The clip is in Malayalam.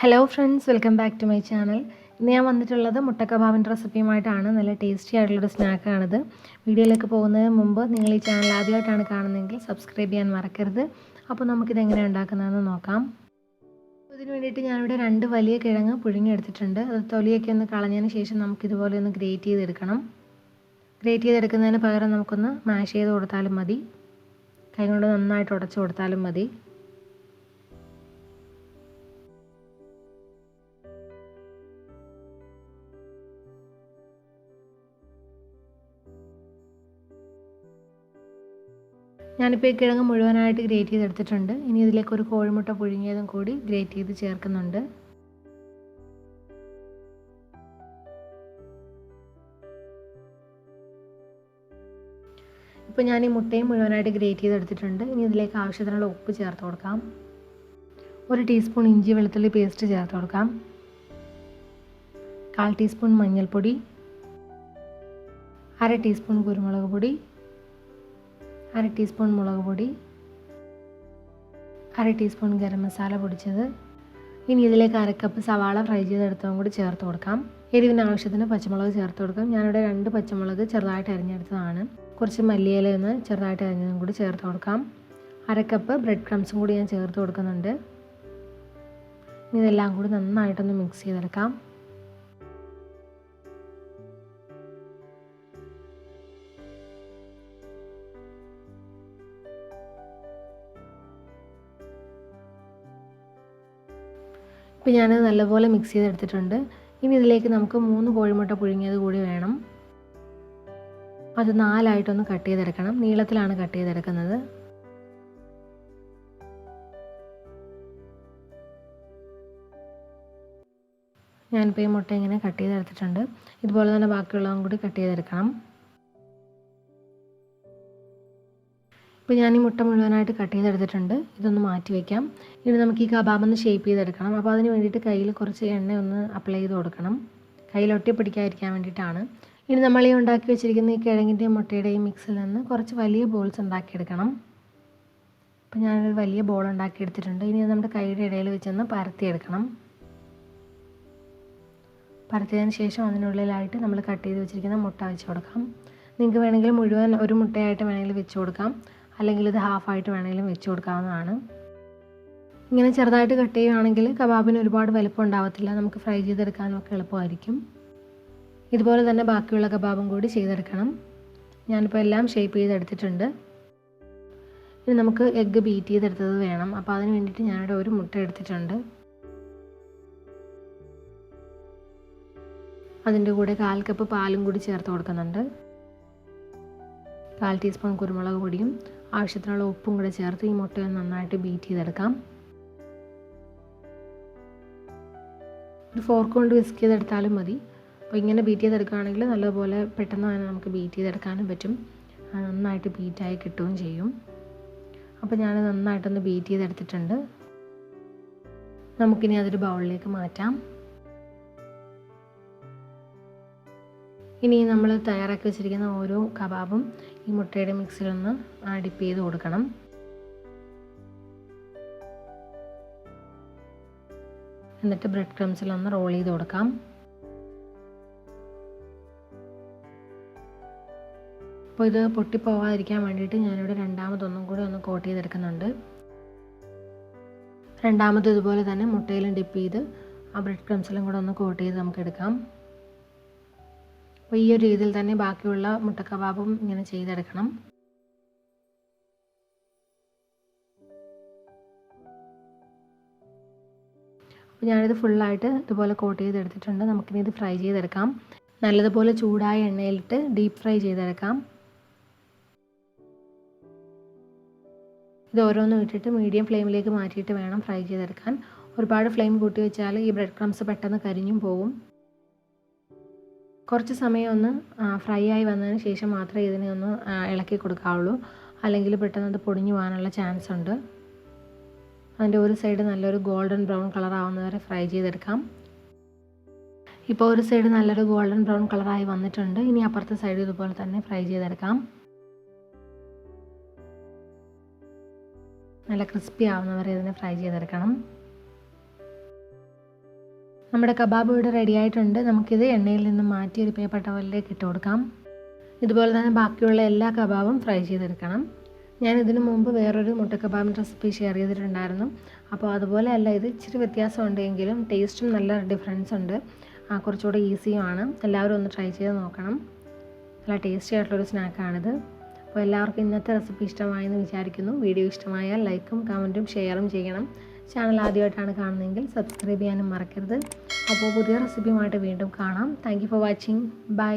Hello friends, welcome back to my channel. ഇന്ന് ഞാൻ വന്നിട്ടുള്ളത് മുട്ട കബാബിൻ്റെ റെസിപ്പിയുമായിട്ടാണ്. നല്ല ടേസ്റ്റി ആയിട്ടുള്ളൊരു സ്നാക്കാണിത്. വീഡിയോയിലേക്ക് പോകുന്നതിന് മുമ്പ് നിങ്ങൾ ഈ ചാനൽ ആദ്യമായിട്ടാണ് കാണുന്നതെങ്കിൽ സബ്സ്ക്രൈബ് ചെയ്യാൻ മറക്കരുത്. അപ്പോൾ നമുക്കിത് എങ്ങനെയാണ് ഉണ്ടാക്കുന്നതെന്ന് നോക്കാം. ഇതിന് വേണ്ടിയിട്ട് ഞാനിവിടെ 2 വലിയ കിഴങ്ങ് പുഴുങ്ങിയെടുത്തിട്ടുണ്ട്. അത് തൊലിയൊക്കെ ഒന്ന് കളഞ്ഞതിന് ശേഷം നമുക്കിതുപോലെ ഒന്ന് ഗ്രേറ്റ് ചെയ്തെടുക്കണം. ഗ്രേറ്റ് ചെയ്തെടുക്കുന്നതിന് പകരം നമുക്കൊന്ന് മാഷ് ചെയ്ത് കൊടുത്താലും മതി. കൈ കൊണ്ട് നന്നായിട്ട് ഉടച്ചു കൊടുത്താലും മതി. ഞാനിപ്പോൾ ഈ കിഴങ്ങ് മുഴുവനായിട്ട് ഗ്രേറ്റ് ചെയ്തെടുത്തിട്ടുണ്ട്. ഇനി ഇതിലേക്ക് ഒരു കോഴിമുട്ട പുഴുങ്ങിയതും കൂടി ഗ്രേറ്റ് ചെയ്ത് ചേർക്കുന്നുണ്ട്. ഇപ്പോൾ ഞാൻ ഈ മുട്ടയും മുഴുവനായിട്ട് ഗ്രേറ്റ് ചെയ്തെടുത്തിട്ടുണ്ട്. ഇനി ഇതിലേക്ക് ആവശ്യത്തിനുള്ള ഉപ്പ് ചേർത്ത് കൊടുക്കാം. 1 ടീസ്പൂൺ ഇഞ്ചി വെളുത്തുള്ളി പേസ്റ്റ് ചേർത്ത് കൊടുക്കാം. 1/4 ടീസ്പൂൺ മഞ്ഞൾപ്പൊടി, 1/2 ടീസ്പൂൺ കുരുമുളക് പൊടി, 1/2 ടീസ്പൂൺ മുളക് പൊടി, 1/2 ടീസ്പൂൺ ഗരം മസാല പൊടിച്ചത്. ഇനി ഇതിലേക്ക് 1/2 കപ്പ് സവാള ഫ്രൈ ചെയ്തെടുത്തതും കൂടി ചേർത്ത് കൊടുക്കാം. എരിവിന് ആവശ്യത്തിന് പച്ചമുളക് ചേർത്ത് കൊടുക്കാം. ഞാനിവിടെ 2 പച്ചമുളക് ചെറുതായിട്ട് അരിഞ്ഞെടുത്തതാണ്. കുറച്ച് മല്ലിയില ഒന്ന് ചെറുതായിട്ട് അരിഞ്ഞതും കൂടി ചേർത്ത് കൊടുക്കാം. 1/2 കപ്പ് ബ്രെഡ് ക്രംസും കൂടി ഞാൻ ചേർത്ത് കൊടുക്കുന്നുണ്ട്. ഇനി ഇതെല്ലാം കൂടി നന്നായിട്ടൊന്ന് മിക്സ് ചെയ്തെടുക്കാം. ഇപ്പോൾ ഞാനത് നല്ലപോലെ മിക്സ് ചെയ്തെടുത്തിട്ടുണ്ട്. ഇനി ഇതിലേക്ക് നമുക്ക് 3 കോഴിമുട്ട പുഴുങ്ങിയത് കൂടി വേണം. അത് 4 ആയിട്ടൊന്ന് കട്ട് ചെയ്തെടുക്കണം. നീളത്തിലാണ് കട്ട് ചെയ്തെടുക്കുന്നത്. ഞാനിപ്പോൾ ഈ മുട്ട ഇങ്ങനെ കട്ട് ചെയ്തെടുത്തിട്ടുണ്ട്. ഇതുപോലെ തന്നെ ബാക്കിയുള്ളതും കൂടി കട്ട് ചെയ്തെടുക്കണം. ഇപ്പോൾ ഞാൻ ഈ മുട്ട മുഴുവനായിട്ട് കട്ട് ചെയ്തെടുത്തിട്ടുണ്ട്. ഇതൊന്ന് മാറ്റി വയ്ക്കാം. ഇനി നമുക്ക് ഈ കബാബ് ഒന്ന് ഷേപ്പ് ചെയ്തെടുക്കണം. അപ്പോൾ അതിന് വേണ്ടിയിട്ട് കയ്യിൽ കുറച്ച് എണ്ണ ഒന്ന് അപ്ലൈ ചെയ്ത് കൊടുക്കണം. കയ്യിൽ ഒട്ടി പിടിക്കാതിരിക്കാൻ വേണ്ടിയിട്ടാണ്. ഇനി നമ്മൾ ഈ ഉണ്ടാക്കി വെച്ചിരിക്കുന്ന ഈ കിഴങ്ങിൻ്റെയും മുട്ടയുടെയും മിക്സിൽ നിന്ന് കുറച്ച് വലിയ ബോൾസ് ഉണ്ടാക്കിയെടുക്കണം. അപ്പോൾ ഞാനൊരു വലിയ ബോൾ ഉണ്ടാക്കിയെടുത്തിട്ടുണ്ട്. ഇനി അത് നമ്മുടെ കൈയുടെ ഇടയിൽ വെച്ചൊന്ന് പരത്തിയെടുക്കണം. പരത്തിയതിന് ശേഷം അതിനുള്ളിലായിട്ട് നമ്മൾ കട്ട് ചെയ്ത് വെച്ചിരിക്കുന്ന മുട്ട വെച്ച് കൊടുക്കാം. നിങ്ങൾക്ക് വേണമെങ്കിൽ മുഴുവൻ ഒരു മുട്ടയായിട്ട് വേണമെങ്കിൽ വെച്ച് കൊടുക്കാം. അല്ലെങ്കിൽ ഇത് ഹാഫായിട്ട് വേണമെങ്കിലും വെച്ച് കൊടുക്കാവുന്നതാണ്. ഇങ്ങനെ ചെറുതായിട്ട് കട്ട് ചെയ്യുകയാണെങ്കിൽ കബാബിന് ഒരുപാട് വലുപ്പം ഉണ്ടാവത്തില്ല. നമുക്ക് ഫ്രൈ ചെയ്തെടുക്കാനൊക്കെ എളുപ്പമായിരിക്കും. ഇതുപോലെ തന്നെ ബാക്കിയുള്ള കബാബും കൂടി ചെയ്തെടുക്കണം. ഞാനിപ്പോൾ എല്ലാം ഷേപ്പ് ചെയ്തെടുത്തിട്ടുണ്ട്. ഇനി നമുക്ക് എഗ്ഗ് ബീറ്റ് ചെയ്തെടുത്തത് വേണം. അപ്പോൾ അതിന് വേണ്ടിയിട്ട് ഞാനിവിടെ ഒരു മുട്ട എടുത്തിട്ടുണ്ട്. അതിൻ്റെ കൂടെ 1/4 കപ്പ് പാലും കൂടി ചേർത്ത് കൊടുക്കുന്നുണ്ട്. 1/4 ടീസ്പൂൺ കുരുമുളക് പൊടിയും ആവശ്യത്തിനുള്ള ഉപ്പും കൂടെ ചേർത്ത് ഈ മുട്ടയൊന്ന് നന്നായിട്ട് ബീറ്റ് ചെയ്തെടുക്കാം. ഒരു ഫോർക്ക് കൊണ്ട് വിസ്ക് ചെയ്തെടുത്താലും മതി. അപ്പോൾ ഇങ്ങനെ ബീറ്റ് ചെയ്തെടുക്കുകയാണെങ്കിൽ നല്ലപോലെ പെട്ടെന്ന് തന്നെ നമുക്ക് ബീറ്റ് ചെയ്തെടുക്കാനും പറ്റും. നന്നായിട്ട് ബീറ്റായി കിട്ടുകയും ചെയ്യും. അപ്പോൾ ഞാൻ നന്നായിട്ടൊന്ന് ബീറ്റ് ചെയ്തെടുത്തിട്ടുണ്ട്. നമുക്കിനി അതൊരു ബൗളിലേക്ക് മാറ്റാം. ഇനി നമ്മൾ തയ്യാറാക്കി വെച്ചിരിക്കുന്ന ഓരോ കബാബും ഈ മുട്ടയുടെ മിക്സിലൊന്ന് ഡിപ്പ് ചെയ്ത് കൊടുക്കണം. എന്നിട്ട് ബ്രെഡ് ക്രംസിലൊന്ന് റോൾ ചെയ്ത് കൊടുക്കാം. അപ്പോൾ ഇത് പൊട്ടിപ്പോവാതിരിക്കാൻ വേണ്ടിയിട്ട് ഞാനിവിടെ രണ്ടാമതൊന്നും കൂടി ഒന്ന് കോട്ട് ചെയ്തെടുക്കുന്നുണ്ട്. രണ്ടാമത് ഇതുപോലെ തന്നെ മുട്ടയിലും ഡിപ്പ് ചെയ്ത് ആ ബ്രെഡ് ക്രംസിലും കൂടെ ഒന്ന് കോട്ട് ചെയ്ത് നമുക്ക് എടുക്കാം. അപ്പോൾ ഈ ഒരു രീതിയിൽ തന്നെ ബാക്കിയുള്ള മുട്ട കബാബും ഇങ്ങനെ ചെയ്തെടുക്കണം. അപ്പോൾ ഞാനിത് ഫുള്ളായിട്ട് ഇതുപോലെ കോട്ട് ചെയ്തെടുത്തിട്ടുണ്ട്. നമുക്കിനി ഇത് ഫ്രൈ ചെയ്തെടുക്കാം. നല്ലതുപോലെ ചൂടായ എണ്ണയിലിട്ട് ഡീപ്പ് ഫ്രൈ ചെയ്തെടുക്കാം. ഇത് ഓരോന്നും ഇട്ടിട്ട് മീഡിയം ഫ്ലെയിമിലേക്ക് മാറ്റിയിട്ട് വേണം ഫ്രൈ ചെയ്തെടുക്കാൻ. ഒരുപാട് ഫ്ലെയിം കൂട്ടി വെച്ചാൽ ഈ ബ്രെഡ് ക്രംസ് പെട്ടെന്ന് കരിഞ്ഞും പോകും. കുറച്ച് സമയം ഒന്ന് ഫ്രൈ ആയി വന്നതിന് ശേഷം മാത്രമേ ഇതിനെ ഒന്ന് ഇളക്കി കൊടുക്കാവുള്ളൂ. അല്ലെങ്കിൽ പെട്ടെന്ന് അത് പൊടിഞ്ഞു പോകാനുള്ള ചാൻസ് ഉണ്ട്. അതിൻ്റെ ഒരു സൈഡ് നല്ലൊരു ഗോൾഡൻ ബ്രൗൺ കളർ ആവുന്നവരെ ഫ്രൈ ചെയ്തെടുക്കാം. ഇപ്പോൾ ഒരു സൈഡ് നല്ലൊരു ഗോൾഡൻ ബ്രൗൺ കളറായി വന്നിട്ടുണ്ട്. ഇനി അപ്പുറത്തെ സൈഡ് ഇതുപോലെ തന്നെ ഫ്രൈ ചെയ്തെടുക്കാം. നല്ല ക്രിസ്പി ആവുന്നവരെ ഇതിനെ ഫ്രൈ ചെയ്തെടുക്കണം. നമ്മുടെ കബാബ് ഇവിടെ റെഡി ആയിട്ടുണ്ട്. നമുക്കിത് എണ്ണയിൽ നിന്ന് മാറ്റി ഒരു പേപ്പർ ടവലിലേക്ക് ഇട്ട് കൊടുക്കാം. ഇതുപോലെ തന്നെ ബാക്കിയുള്ള എല്ലാ കബാബും ഫ്രൈ ചെയ്തെടുക്കണം. ഞാൻ ഇതിനു മുമ്പ് വേറൊരു മുട്ട കബാബിൻ്റെ റെസിപ്പി ഷെയർ ചെയ്തിട്ടുണ്ടായിരുന്നു. അപ്പോൾ അതുപോലെയല്ല, ഇത് ഇച്ചിരി വ്യത്യാസമുണ്ടെങ്കിലും ടേസ്റ്റും നല്ല ഡിഫറൻസ് ഉണ്ട്. കുറച്ചുകൂടെ ഈസിയുമാണ്. എല്ലാവരും ഒന്ന് ട്രൈ ചെയ്ത് നോക്കണം. നല്ല ടേസ്റ്റി ആയിട്ടുള്ളൊരു സ്നാക്കാണിത്. അപ്പോൾ എല്ലാവർക്കും ഇന്നത്തെ റെസിപ്പി ഇഷ്ടമായെന്ന് വിചാരിക്കുന്നു. വീഡിയോ ഇഷ്ടമായാൽ ലൈക്കും കമൻറ്റും ഷെയറും ചെയ്യണം. ചാനൽ ആദ്യമായിട്ടാണ് കാണുന്നതെങ്കിൽ സബ്സ്ക്രൈബ് ചെയ്യാനും മറക്കരുത്. അപ്പോൾ പുതിയ റെസിപ്പിയുമായിട്ട് വീണ്ടും കാണാം. Thank you for watching. By.